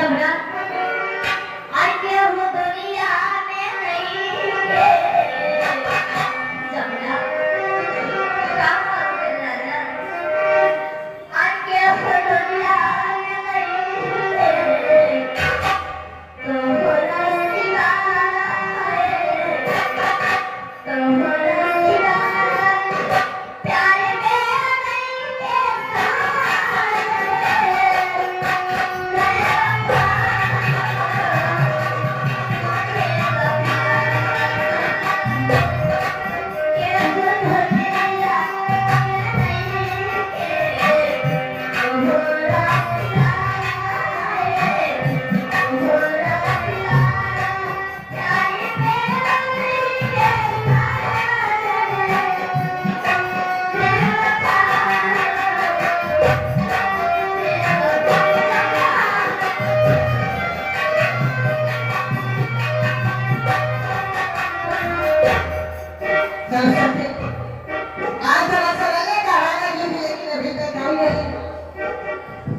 जबरा आके वो दुनिया में नहीं है जबरा राम राजा आके वो दुनिया में नहीं है तोहरा सिवा तोहरा सिवा प्यार में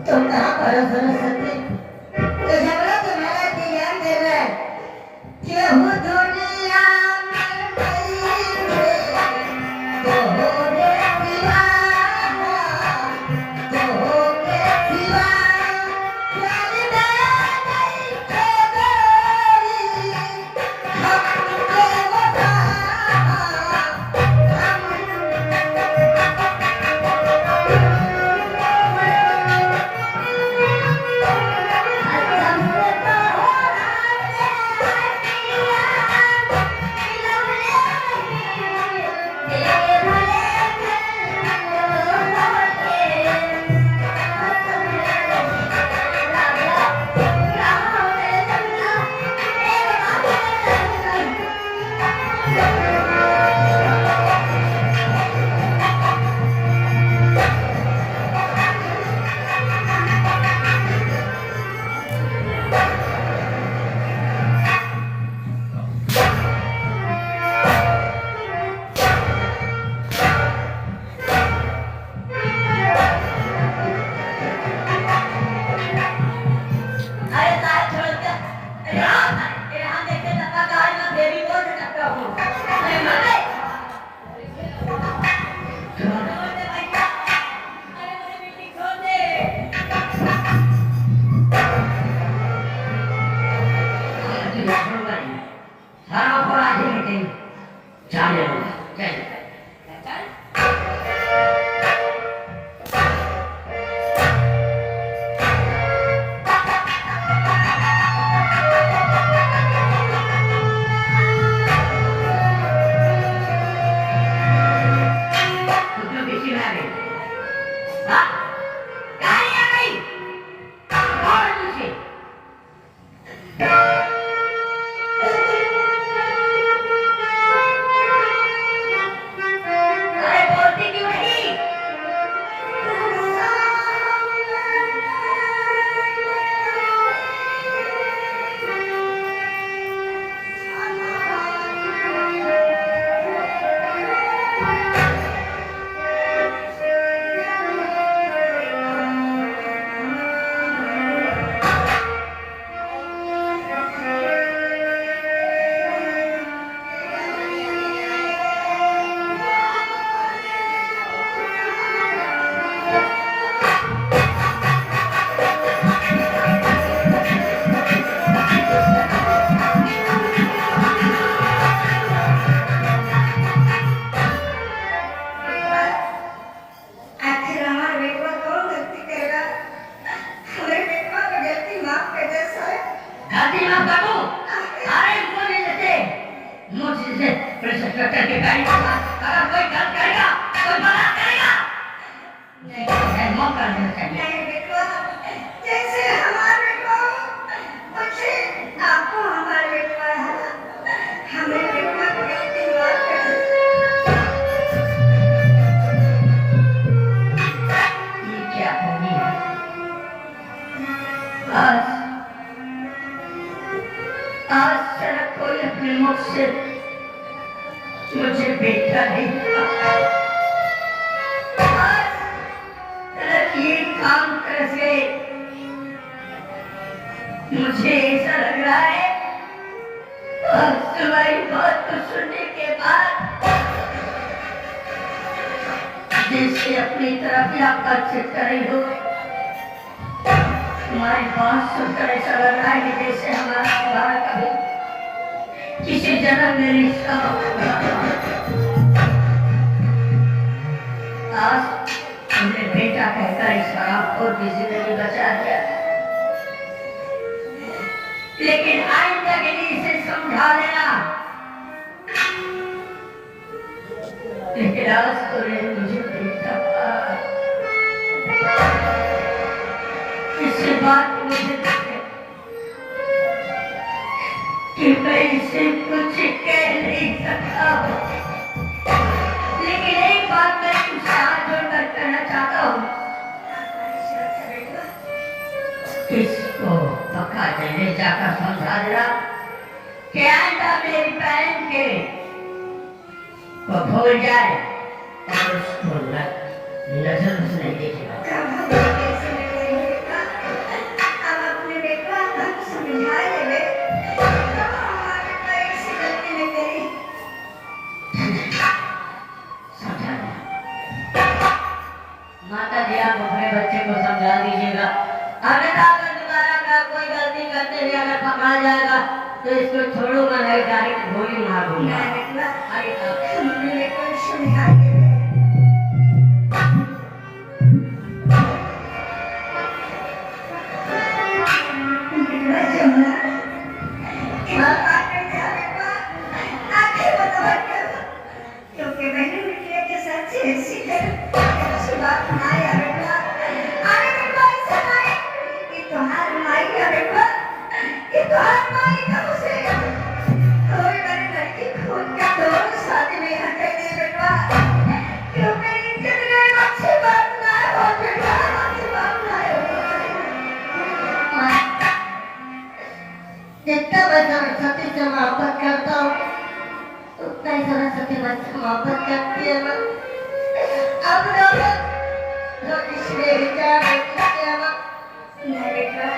तुम कहाँ पर हो सरस्वती? तो झगड़ा तुम्हारा ध्यान दे रहा है कि वो दुनिया में नहीं है तोहरे सिवा तोहरे सिवा प्यार में नहीं है तेरी हमके बता मुझसे मुझे बेटा नहीं ये काम कैसे मुझे ऐसा लग रहा है तुम्हारी बात को सुनने के बाद जैसे अपनी तरफ ही आकर्षित कर रही हो। तुम्हारी बात सुनकर ऐसा लग रहा है कि जैसे हमारा कभी किसी जन्म में रिश्ता आज हमने बेटा कहकर इस शराब और की जिंदगी बचा दिया, लेकिन आइंदा के लिए इसे समझा देना। लेकिन आज तो मुझे देखा इस बात मुझे कि मैं इसे कुछ कह नहीं सकता, लेकिन एक बात मैं तुझसे हाथ जोड़कर कहना चाहता हूँ, इसको पक्का जल्दी जाकर समझा देना कि आइंदा मेरी बहन के वो भूल जाए और उसको नजर से नहीं देखेगा। अब अपने बेटा को समझा ले, हमारे को ऐसी गलती नहीं करी। समझा माता जी, आप अपने बच्चे को समझा दीजिएगा। अगर दोबारा कोई गलती करते हुए अगर पकड़ा जाएगा तो इसको छोड़ूंगा नहीं, डायरेक्ट गोली मार दूंगा। क्योंकि मैंने बिटिया के साथ ऐसी बात हमारे तुम्हारी माई का बेटा, ये तुम्हारी माई का उसे कोई मेरी लड़की खून का दोस्त शादी में हटे नहीं बेटा, क्यों मेरी जिंदगी में अच्छी बात ना हो बेटा, अच्छी बात ना हो। जितना मैं सरस्वती से मोहब्बत करता हूँ उतना ही सरस्वती मुझसे मोहब्बत करती है। मैं अब लोग इसलिए विचार करते हैं नहीं बेटा,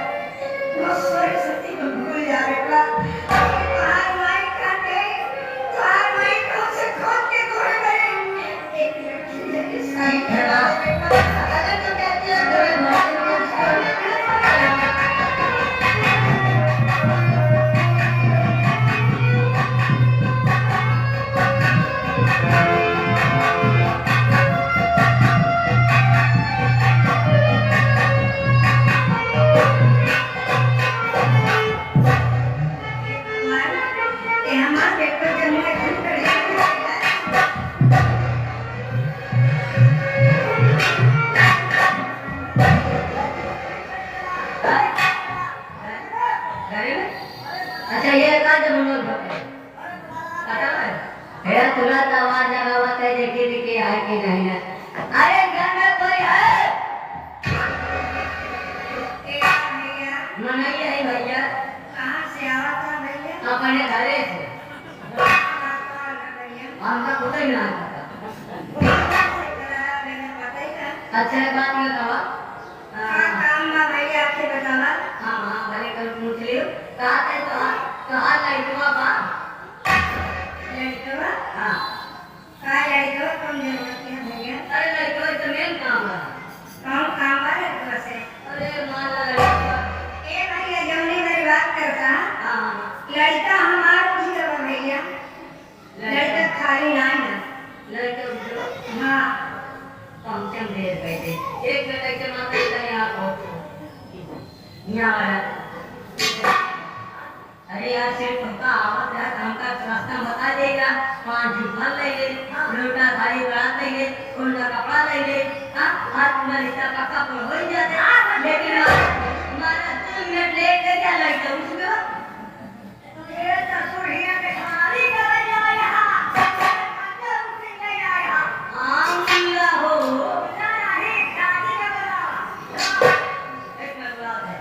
वो सरस्वती को भूल जा बेटा, तुम्हारी माई का नहीं, तुम्हारी माई को उसे खोद के गोल करे एक लड़की जैसी सही ठहरा बेटा। अगर तुम कहती हो तो मैं अच्छा ये का जब हम लोग पता है यार तुरंत आवाज आवा कह देखिए कि है कि नहीं है। अरे घर में कोई है? नहीं है भैया। कहाँ से आवा था भैया? अपने घरे से। आपका खुद ही ना पता। अच्छा बात ये कहा काम ना भैया आपसे बतावा। हाँ हाँ भले कल पूछ लियो। कहा थे तो आज लड़कवा बा लड़कवा। हाँ कहा लड़कवा कम जरूरत है भैया। अरे लड़कवा तो मेन काम है। काम है लड़कवा से। अरे माला लड़कवा ए भैया जौनी मेरी बात करता। हाँ लड़का हमारा पूछ रहा भैया, लड़का खाली ना है लड़का। हाँ कम से कम देर बैठे एक बेटा के माता पिता यहाँ को यहाँ अरे यार सिर्फ हमका आवत है, हमका रास्ता बता देगा, पांच फल ले ले, लोटा थाली बरात ले ले, उनका कपड़ा ले ले, हाथ में लिखा पक्का पर हो ही जाते। लेकिन हमारा 2 मिनट लेट है क्या लगता उसका? तुझे ससुरिया के खाली कर जाए यहाँ, उसे ले आया। आमिला हो, नहीं शादी का बता। एक मिनट बात है।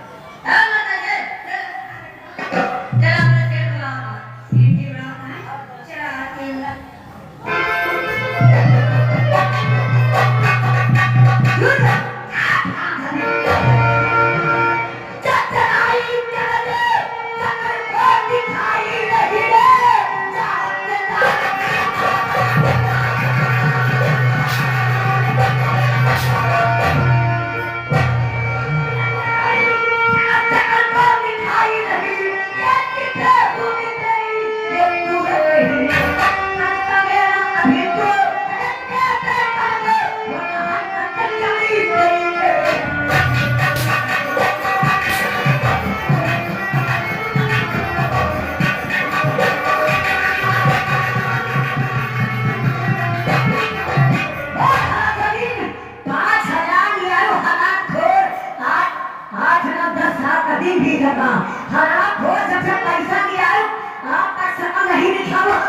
कभी भी करना हरा हो सबसे पैसा दिया आप तक समझ नहीं दिखाओ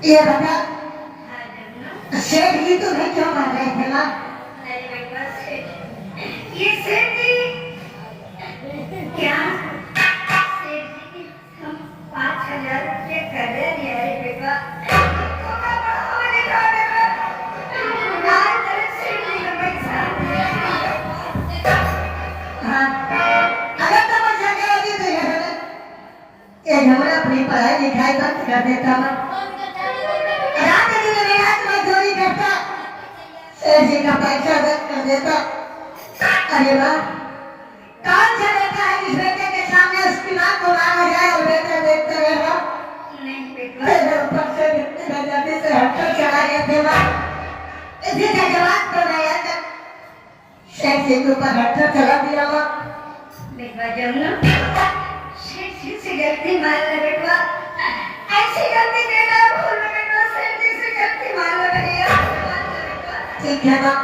ये बता सेठ जी तुम्हें क्यों मार रहे थे माँ? ये सेठ जी क्या सेठ जी हम 5,000 रुपये कर रहे हैं बेटा अगर तुम अच्छा करोगी तो ये हमारा अपनी पढ़ाई लिखाई बंद कर देता मैं रात दिन रियाज मजदूरी करता सेठ जी का पैसा बंद कर देता। अरे वाह कौन सा बेटा है जिस बेटे के सामने उसकी माँ को मारा जाए और बेटा देखते रहेगा? मेरे ऊपर से जल्दी से हटकर चला गया थे माँ इसी का जवाब तो नहीं आता सेठ जी के ऊपर हटकर चला दिया माँ बेटवा जमुना सेठ जी से गलती मान ले बेटवा ऐसी गलती देना भूल में बेटवा सेठ जी से गलती मान ले भैया ठीक है माँ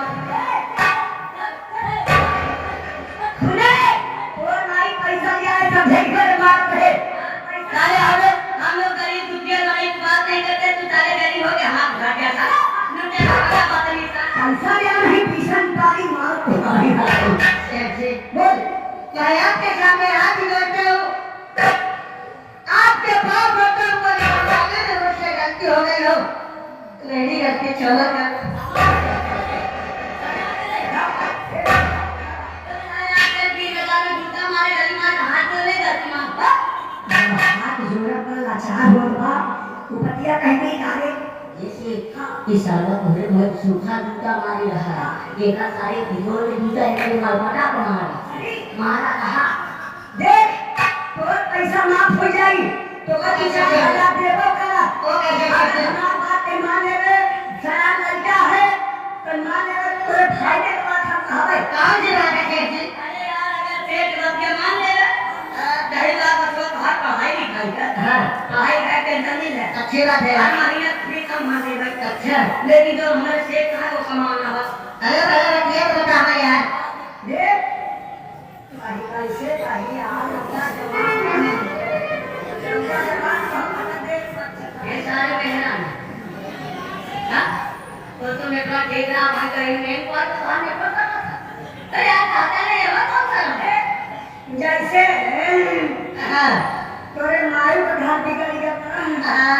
खुले और माई पैसा दिया है सब देख कर मारते हैं साले हम लोग गरीब दुखिया लड़ाई की बात नहीं करते तू साले गरीब हो के हाथ उठा के साला नुटे का बात नहीं संसार या नहीं भीषण पारी मार को सेठ जी बोल मैं आपके सामने हाथ जोड़ता हूँ आपके पाँव पड़ता हूँ मुझसे गलती हो गई हो मेरी गलती क्षमा कर जैसे इस साल पूरे में सूखा जूता मारी रहा है एक सारी भिगोल जूता है मालवाड़ा को मारा कहा देख तो पैसा माफ हो जाई तो का 30,000 देबो करा ओ कैसे ना बात के माने रे सारा लड़का है तो माने रे तोरे फायदे के बात हम कहबै कहां जे बात है जी अरे यार अगर पेट भर के मान ले दहेला बच्चों का हर पढ़ाई लिखाई का हां पढ़ाई का टेंशन नहीं है अच्छी बात है हर महीने फीस कम भर दे भाई अच्छा लेकिन जो हमारे से कहा वो कमाना बस अरे भैया ये बता हमें यार देख भाई कैसे भाई यार अपना जवान ये सारे मेहरान हां तो तुम एक बार देख रहा भाई कहीं नहीं पर तो सामने पता अरे यार खाता नहीं है कौन सा है जैसे हां तोरे मायू का घर निकल गया हां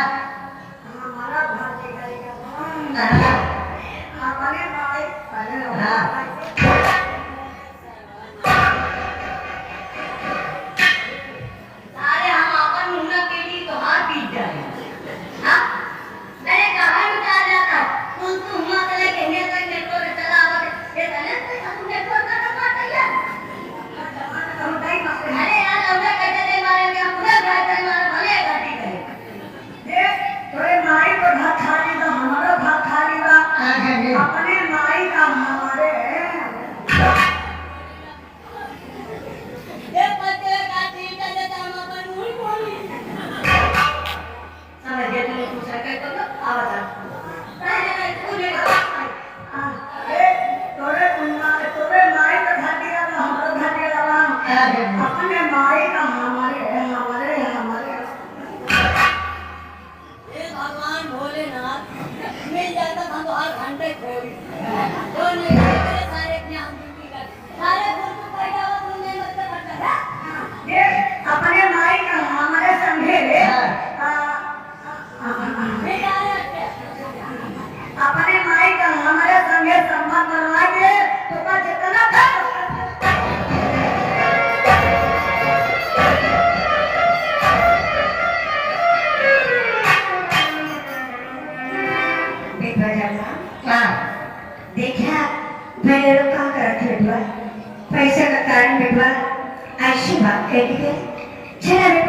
हमारा घर निकल गया हां हमारे भाई अरे हां सारे हम अपन मुन्ना के लिए तो हार पीट जाए हां अरे कहां उठा जाता तू हुआ चले कहने तक मेरे को चला आवा ये तने तुमने फोन करना पड़ता है अरे यार लौटा कहते थे मारे में पूरा घर चल मार भले गाड़ी करे देख तोरे माई को घर खाली तो हमारो घर खाली बा अपने माई का हमारे ये पते का ठीक है देता हम अपन मुंह बोली समझ गए तुम कुछ है तो आवाज अरे तू ले तोरे माई का घर दिया तो हमारो घर दिया बा अपने माई का हमारे ये भगवान भोलेनाथ मिल जाता था तो हर घंटे खोई तो नहीं करे सारे ज्ञान की कर सारे बुद्धू पैदा हो तुमने बच्चे बच्चा देख अपने माई का हमारे संगे अपने माई का हमारे संगे संबंध बनवा के तो का जितना था देखा मैंने लोग कहाँ करा थे बेटवा पैसे का कारण बेटवा ऐसी बात कह दी है चला बेटवा